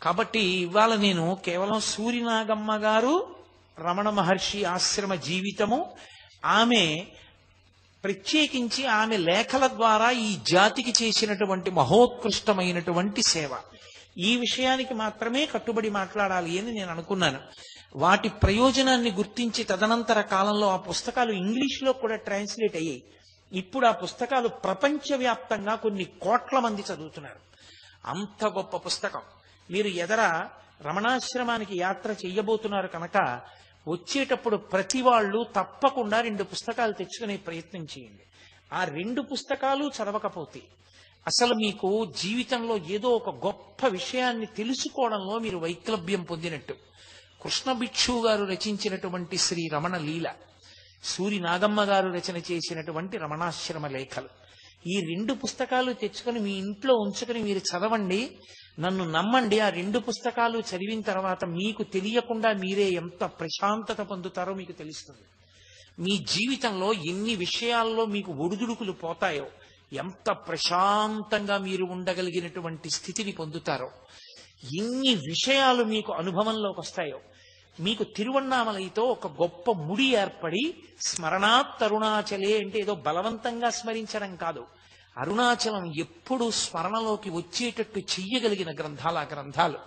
Speaker 1: కాబట్టి ఇవాళ నేను కేవలం సూర్యనాగమ్మ గారు రమణ మహర్షి ఆశ్రమ జీవితము, ఆమె ప్రత్యేకించి ఆమె లేఖల ద్వారా ఈ జాతికి చేసినటువంటి మహోత్కృష్టమైనటువంటి సేవ, ఈ విషయానికి మాత్రమే కట్టుబడి మాట్లాడాలి అని నేను అనుకున్నాను. వాటి ప్రయోజనాన్ని గుర్తించి తదనంతర కాలంలో ఆ పుస్తకాలు ఇంగ్లీష్లో కూడా ట్రాన్స్లేట్ అయ్యాయి. ఇప్పుడు ఆ పుస్తకాలు ప్రపంచవ్యాప్తంగా కొన్ని కోట్ల మంది చదువుతున్నారు. అంత గొప్ప పుస్తకం. మీరు ఎదర రమణాశ్రమానికి యాత్ర చెయ్యబోతున్నారు కనుక వచ్చేటప్పుడు ప్రతి వాళ్ళు తప్పకుండా 2 పుస్తకాలు తెచ్చుకునే ప్రయత్నం చేయండి. ఆ 2 పుస్తకాలు చదవకపోతే అసలు మీకు జీవితంలో ఏదో ఒక గొప్ప విషయాన్ని తెలుసుకోవడంలో మీరు వైక్లభ్యం పొందినట్టు. కృష్ణ భిక్షు గారు రచించినటువంటి శ్రీ రమణ లీల, సూరి నాగమ్మ గారు రచన చేసినటువంటి రమణాశ్రమ లేఖలు, ఈ 2 పుస్తకాలు తెచ్చుకొని మీ ఇంట్లో ఉంచుకొని మీరు చదవండి. నన్ను నమ్మండి, ఆ 2 పుస్తకాలు చదివిన తర్వాత మీకు తెలియకుండా మీరే ఎంత ప్రశాంతత పొందుతారో మీకు తెలుస్తుంది. మీ జీవితంలో ఎన్ని విషయాల్లో మీకు ఒడిదుడుకులు పోతాయో, ఎంత ప్రశాంతంగా మీరు ఉండగలిగినటువంటి స్థితిని పొందుతారో, ఎన్ని విషయాలు మీకు అనుభవంలోకి వస్తాయో. మీకు తిరువన్నామలైతో ఒక గొప్ప ముడి ఏర్పడి, స్మరణాత్ అరుణాచలే అంటే ఏదో బలవంతంగా స్మరించడం కాదు, అరుణాచలం ఎప్పుడూ స్మరణలోకి వచ్చేటట్టు చెయ్యగలిగిన గ్రంథాలు ఆ గ్రంథాలు.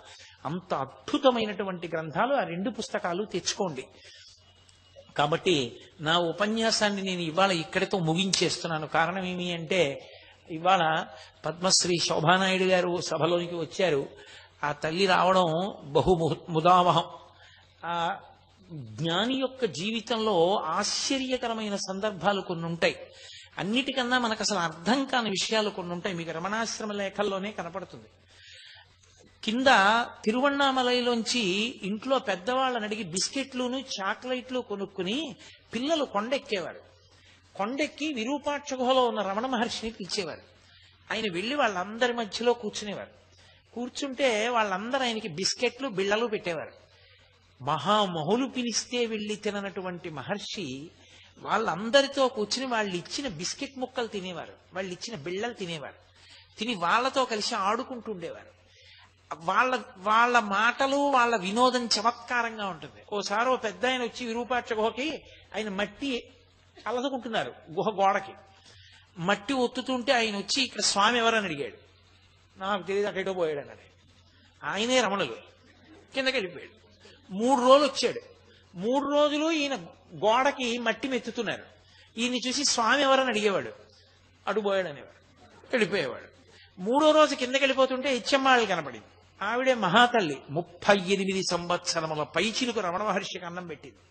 Speaker 1: అంత అద్భుతమైనటువంటి గ్రంథాలు. ఆ 2 పుస్తకాలు తెచ్చుకోండి. కాబట్టి నా ఉపన్యాసాన్ని నేను ఇవాళ ఇక్కడితో ముగించేస్తున్నాను. కారణం ఏమి అంటే, ఇవాళ పద్మశ్రీ శోభానాయుడు గారు సభలోనికి వచ్చారు. ఆ తల్లి రావడం బహు ముదావహం. ఆ జ్ఞాని యొక్క జీవితంలో ఆశ్చర్యకరమైన సందర్భాలు కొన్ని ఉంటాయి. అన్నిటికన్నా మనకు అసలు అర్థం కాని విషయాలు కొన్ని ఉంటాయి. మీకు రమణాశ్రమ లేఖల్లోనే కనపడుతుంది. కింద తిరువన్నామలైలోంచి ఇంట్లో పెద్దవాళ్ళని అడిగి బిస్కెట్లును చాక్లెట్లు కొనుక్కుని పిల్లలు కొండెక్కేవారు. కొండెక్కి విరూపాక్ష గుహలో ఉన్న రమణ మహర్షిని పిలిచేవారు. ఆయన వెళ్లి వాళ్ళందరి మధ్యలో కూర్చునేవారు. కూర్చుంటే వాళ్ళందరూ ఆయనకి బిస్కెట్లు బిళ్ళలు పెట్టేవారు. మహామహులు పిలిస్తే వెళ్లి తిననటువంటి మహర్షి వాళ్ళందరితో కూర్చుని వాళ్ళు ఇచ్చిన బిస్కెట్ ముక్కలు తినేవారు, వాళ్ళు ఇచ్చిన బిళ్ళలు తినేవారు. తిని వాళ్ళతో కలిసి ఆడుకుంటుండేవారు. వాళ్ళ వాళ్ళ మాటలు వాళ్ళ వినోదం చమత్కారంగా ఉంటుంది. ఓసారి ఓ పెద్ద ఆయన వచ్చి విరూపాక్ష గుహకి ఆయన మట్టి అలదుకుంటున్నారు. గుహ గోడకి మట్టి ఒత్తుతుంటే ఆయన వచ్చి ఇక్కడ స్వామి ఎవరని అడిగాడు. నాకు తెలియదు, అటేటో పోయాడు అన్నాడు. ఆయనే రమణులు. కిందకి వెళ్ళిపోయాడు. 3 రోజులు వచ్చాడు. 3 రోజులు ఈయన గోడకి మట్టి మెత్తుతున్నారు. ఈయన్ని చూసి స్వామి ఎవరని అడిగేవాడు, అడుపోయాడు అనేవాడు, వెళ్ళిపోయేవాడు. 3వ రోజు కిందకి వెళ్ళిపోతుంటే ఇచ్చమ్మాళ్ళు కనపడింది. ఆవిడే మహాతల్లి. 38 సంవత్సరముల పైచిలకు రమణ మహర్షికి అన్నం పెట్టింది.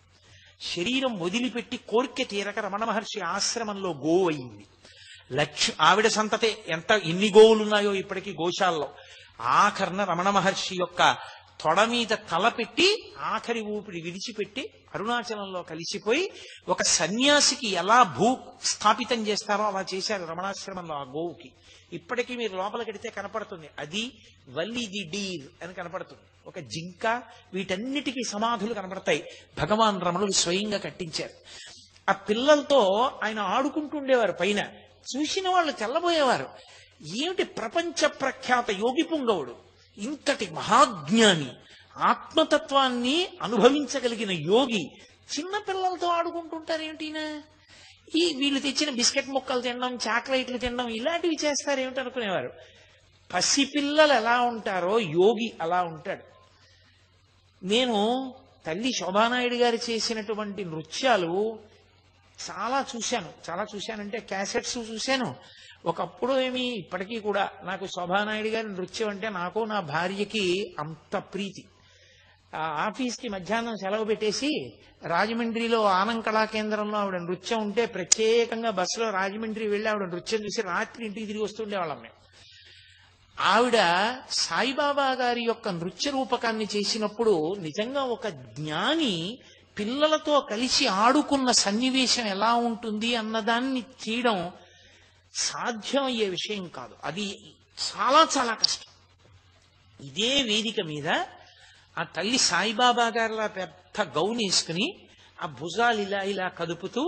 Speaker 1: శరీరం వదిలిపెట్టి కోరిక తీరక రమణ మహర్షి ఆశ్రమంలో గోవు అయింది. ఆవిడ సంతతే ఎన్ని గోవులున్నాయో ఇప్పటికీ గోశాలలో. ఆఖరణ రమణ మహర్షి యొక్క తొడ మీద తల పెట్టి ఆఖరి ఊపిరి విడిచిపెట్టి అరుణాచలంలో కలిసిపోయి ఒక సన్యాసికి ఎలా స్థాపితం చేస్తారో అలా చేశారు రమణాశ్రమంలో ఆ గోవుకి. ఇప్పటికీ మీరు లోపలికెడితే కనపడుతుంది. అది వల్లి ది డీర్ అని కనపడుతుంది. ఒక జింక, వీటన్నిటికీ సమాధులు కనపడతాయి. భగవాన్ రమణులు స్వయంగా కట్టించారు. ఆ పిల్లలతో ఆయన ఆడుకుంటుండేవారు. పైన చూసిన వాళ్ళు తెల్లబోయేవారు. ఏమిటి ప్రపంచ ప్రఖ్యాత యోగి పుంగవుడు, ఇంతటి మహాజ్ఞాని, ఆత్మతత్వాన్ని అనుభవించగలిగిన యోగి చిన్న పిల్లలతో ఆడుకుంటుంటారేమిటినా? వీళ్ళు తెచ్చిన బిస్కెట్ ముక్కలు తినడం, చాక్లెట్లు తినడం, ఇలాంటివి చేస్తారేమిటి అనుకునేవారు. పసిపిల్లలు ఎలా ఉంటారో యోగి అలా ఉంటాడు. నేను తల్లి శోభానాయుడు గారు చేసినటువంటి నృత్యాలు చాలా చూశానంటే క్యాసెట్స్ చూశాను. ఒకప్పుడు ఇప్పటికీ కూడా నాకు శోభానాయుడు గారి నృత్యం అంటే నాకు నా భార్యకి అంత ప్రీతి. ఆఫీస్కి మధ్యాహ్నం సెలవు పెట్టేసి రాజమండ్రిలో ఆనం కళా కేంద్రంలో ఆవిడ నృత్యం ఉంటే ప్రత్యేకంగా బస్సులో రాజమండ్రి వెళ్ళి ఆవిడ నృత్యం చూసి రాత్రి ఇంటికి తిరిగి వస్తుండేవాళ్ళం మేము. ఆవిడ సాయిబాబా గారి యొక్క నృత్య రూపకాన్ని చేసినప్పుడు నిజంగా ఒక జ్ఞాని పిల్లలతో కలిసి ఆడుకున్న సన్నివేశం ఎలా ఉంటుంది అన్నదాన్ని చేయడం సాధ్యమయ్యే విషయం కాదు. అది చాలా చాలా కష్టం. ఇదే వేదిక మీద ఆ తల్లి సాయిబాబా గారిలా పెద్ద గౌన్ వేసుకుని ఆ భుజాలు ఇలా ఇలా కదుపుతూ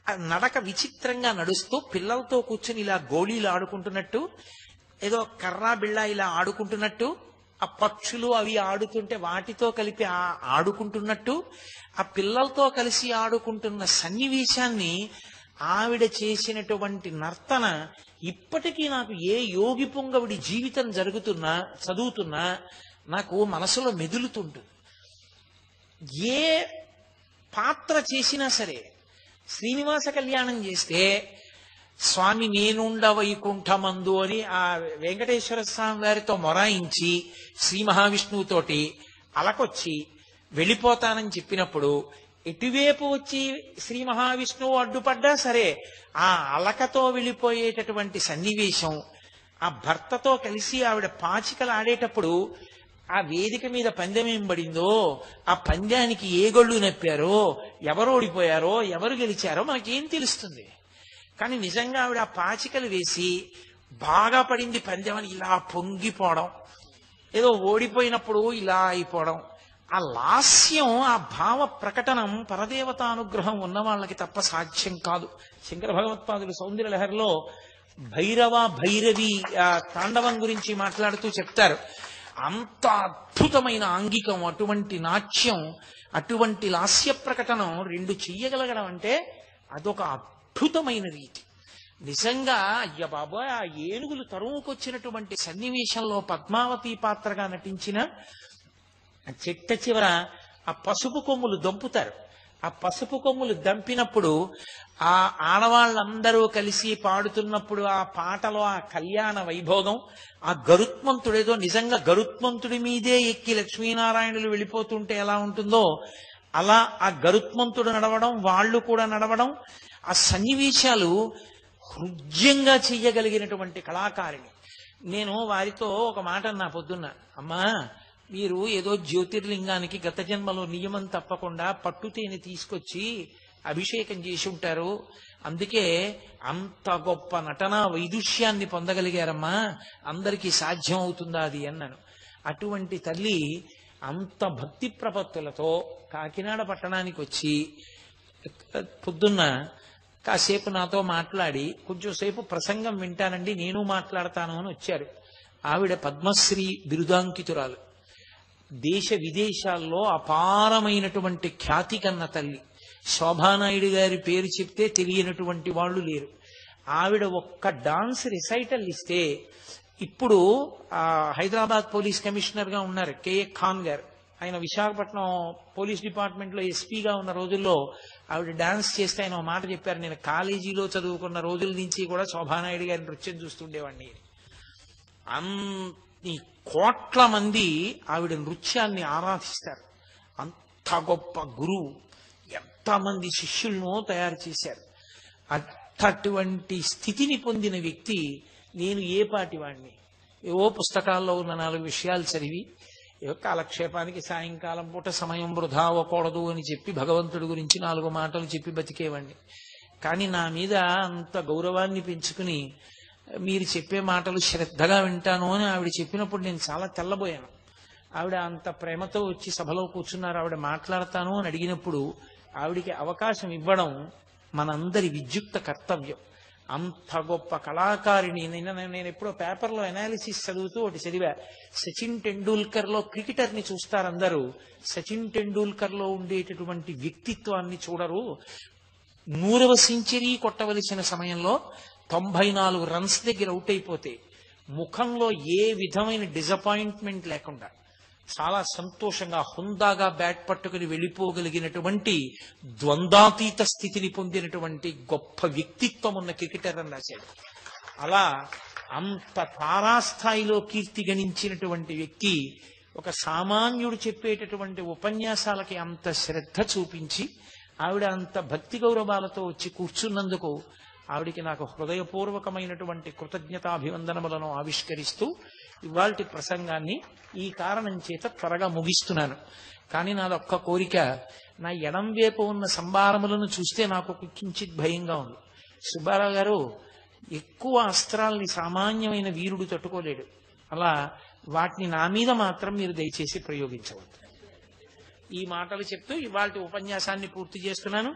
Speaker 1: ఆ నడక విచిత్రంగా నడుస్తూ పిల్లలతో కూర్చొని ఇలా గోళీలు ఆడుకుంటున్నట్టు, ఏదో కర్రా బిళ్ళ ఇలా ఆడుకుంటున్నట్టు, ఆ పక్షులు అవి ఆడుతుంటే వాటితో కలిపి ఆడుకుంటున్నట్టు, ఆ పిల్లలతో కలిసి ఆడుకుంటున్న సన్నివేశాన్ని ఆవిడ చేసినటువంటి నర్తన ఇప్పటికీ నాకు ఏ యోగి పుంగవుడి జీవితం చదువుతున్నా నాకు మనసులో మెదులుతుంటుంది. ఏ పాత్ర చేసినా సరే, శ్రీనివాస కళ్యాణం చేస్తే స్వామి నేనుండ వైకుంఠమందు అని ఆ వెంకటేశ్వర స్వామి వారితో మొరాయించి శ్రీ మహావిష్ణువుతోటి అలకొచ్చి వెళ్ళిపోతానని చెప్పినప్పుడు ఎటువైపు వచ్చి శ్రీ మహావిష్ణువు అడ్డుపడ్డా సరే ఆ అలకతో వెళ్ళిపోయేటటువంటి సన్నివేశం, ఆ భర్తతో కలిసి ఆవిడ పాచికలు ఆడేటప్పుడు ఆ వేదిక మీద పందెం ఏం పడిందో, ఆ పందెానికి ఏ గొళ్ళు నప్పారో, ఎవరు ఓడిపోయారో, ఎవరు గెలిచారో మనకేం తెలుస్తుంది. కానీ నిజంగా ఆవిడ ఆ పాచికలు వేసి బాగా పడింది పందెం అని ఇలా పొంగిపోవడం, ఏదో ఓడిపోయినప్పుడు ఇలా అయిపోవడం, ఆ లాస్యం, ఆ భావ ప్రకటనం పరదేవతానుగ్రహం ఉన్న వాళ్ళకి తప్ప సాధ్యం కాదు. శంకర భగవత్పాదులు సౌందర్య లహరిలో భైరవ భైరవి తాండవం గురించి మాట్లాడుతూ చెప్తారు. అంత అద్భుతమైన ఆంగికం, అటువంటి నాట్యం, అటువంటి లాస్య ప్రకటనం రెండు చెయ్యగలగడం అంటే అదొక అద్భుతమైన రీతి. నిజంగా అయ్య బాబోయ్, ఆ ఏనుగులు తరువుకొచ్చినటువంటి సన్నివేశంలో పద్మావతి పాత్రగా నటించిన చెట్ట చివర ఆ పసుపు కొమ్ములు దంపుతారు. ఆ పసుపు కొమ్ములు దంపినప్పుడు ఆ ఆడవాళ్ళందరూ కలిసి పాడుతున్నప్పుడు ఆ పాటలో ఆ కళ్యాణ వైభోగం, ఆ గరుత్మంతుడేదో నిజంగా గరుత్మంతుడి మీదే ఎక్కి లక్ష్మీనారాయణులు వెళ్ళిపోతుంటే ఎలా ఉంటుందో అలా ఆ గరుత్మంతుడు నడవడం, వాళ్ళు కూడా నడవడం, ఆ సన్నివేశాలు హృద్యంగా చెయ్యగలిగినటువంటి కళాకారిణి. నేను వారితో ఒక మాట అన్నా పొద్దున్న, అమ్మా మీరు ఏదో జ్యోతిర్లింగానికి గత జన్మలో నియమం తప్పకుండా పట్టుతేని తీసుకొచ్చి అభిషేకం చేసి ఉంటారు, అందుకే అంత గొప్ప నటనా వైదుష్యాన్ని పొందగలిగారమ్మా, అందరికీ సాధ్యం అవుతుందా అది అన్నాను. అటువంటి తల్లి అంత భక్తి ప్రపత్తులతో కాకినాడ పట్టణానికి వచ్చి పొద్దున్న కాసేపు నాతో మాట్లాడి కొంచెం సేపు ప్రసంగం వింటానండి, నేను మాట్లాడతాను అని వచ్చారు. ఆవిడ పద్మశ్రీ బిరుదాంకితురాలు, దేశ విదేశాల్లో అపారమైనటువంటి ఖ్యాతి కన్న తల్లి. శోభానాయుడు గారి పేరు చెప్తే తెలియనటువంటి వాళ్ళు లేరు. ఆవిడ ఒక్క డాన్స్ రిసైటల్ ఇస్తే, ఇప్పుడు హైదరాబాద్ పోలీస్ కమిషనర్ గా ఉన్నారు కేఏ ఖాన్ గారు, ఆయన విశాఖపట్నం పోలీస్ డిపార్ట్మెంట్ లో ఎస్పీగా ఉన్న రోజుల్లో ఆవిడ డాన్స్ చేస్తే ఆయన ఒక మాట చెప్పారు, నేను కాలేజీలో చదువుకున్న రోజుల నుంచి కూడా శోభానాయుడు గారి నృత్యం చూస్తుండేవాడిని. అన్ని కోట్ల మంది ఆవిడ నృత్యాన్ని ఆరాధిస్తారు. అంత గొప్ప గురువు, ఎంతమంది శిష్యులను తయారు చేశారు. అటువంటి స్థితిని పొందిన వ్యక్తి నేను ఏ పాటి వాడిని, ఏవో పుస్తకాల్లో ఉన్న 4 విషయాలు చదివి ఏవో కాలక్షేపానికి సాయంకాలం పూట సమయం వృధా అవ్వకూడదు అని చెప్పి భగవంతుడి గురించి 4 మాటలు చెప్పి బతికేవాడిని. కానీ నా మీద అంత గౌరవాన్ని పెంచుకుని మీరు చెప్పే మాటలు శ్రద్ధగా వింటాను అని ఆవిడ చెప్పినప్పుడు నేను చాలా తెల్లబోయాను. ఆవిడ అంత ప్రేమతో వచ్చి సభలో కూర్చున్నారు. ఆవిడ మాట్లాడతాను అని అడిగినప్పుడు ఆవిడికి అవకాశం ఇవ్వడం మనందరి విద్యుక్త కర్తవ్యం. అంత గొప్ప కళాకారిణి. నేను ఎప్పుడో పేపర్లో అనాలిసిస్ చదువుతూ ఒకటి చదివా, సచిన్ టెండూల్కర్ లో క్రికెటర్ ని చూస్తారు అందరూ, సచిన్ టెండూల్కర్ లో ఉండేటటువంటి వ్యక్తిత్వాన్ని చూడరు. 100వ సెంచరీ కొట్టవలసిన సమయంలో 94 రన్స్ దగ్గర అవుట్ అయిపోతే ముఖంలో ఏ విధమైన డిసప్పాయింట్మెంట్ లేకుండా చాలా సంతోషంగా హుందాగా బ్యాట్ పట్టుకుని వెళ్ళిపోగలిగినటువంటి ద్వంద్వాతీత స్థితిని పొందినటువంటి గొప్ప వ్యక్తిత్వం ఉన్న క్రికెటర్ అని రాశాడు. అలా అంత తారాస్థాయిలో కీర్తి గణించినటువంటి వ్యక్తి ఒక సామాన్యుడు చెప్పేటటువంటి ఉపన్యాసాలకి అంత శ్రద్ధ చూపించి ఆవిడ అంత భక్తి గౌరవాలతో వచ్చి కూర్చున్నందుకు ఆవిడికి నాకు హృదయపూర్వకమైనటువంటి కృతజ్ఞతాభివందనములను ఆవిష్కరిస్తూ ఇవాల్టి ప్రసంగాన్ని ఈ కారణం చేత త్వరగా ముగిస్తున్నాను. కానీ నాదొక్క కోరిక, నా ఎడం వైపు ఉన్న సంభారములను చూస్తే నాకు కించిత్ భయంగా ఉంది. సుబ్బారావు గారు, ఎక్కువ అస్త్రాల్ని సామాన్యమైన వీరుడు తట్టుకోలేడు, అలా వాటిని నా మీద మాత్రం మీరు దయచేసి ప్రయోగించవద్దు. ఈ మాటలు చెప్తూ ఇవాల్టి ఉపన్యాసాన్ని పూర్తి చేస్తున్నాను.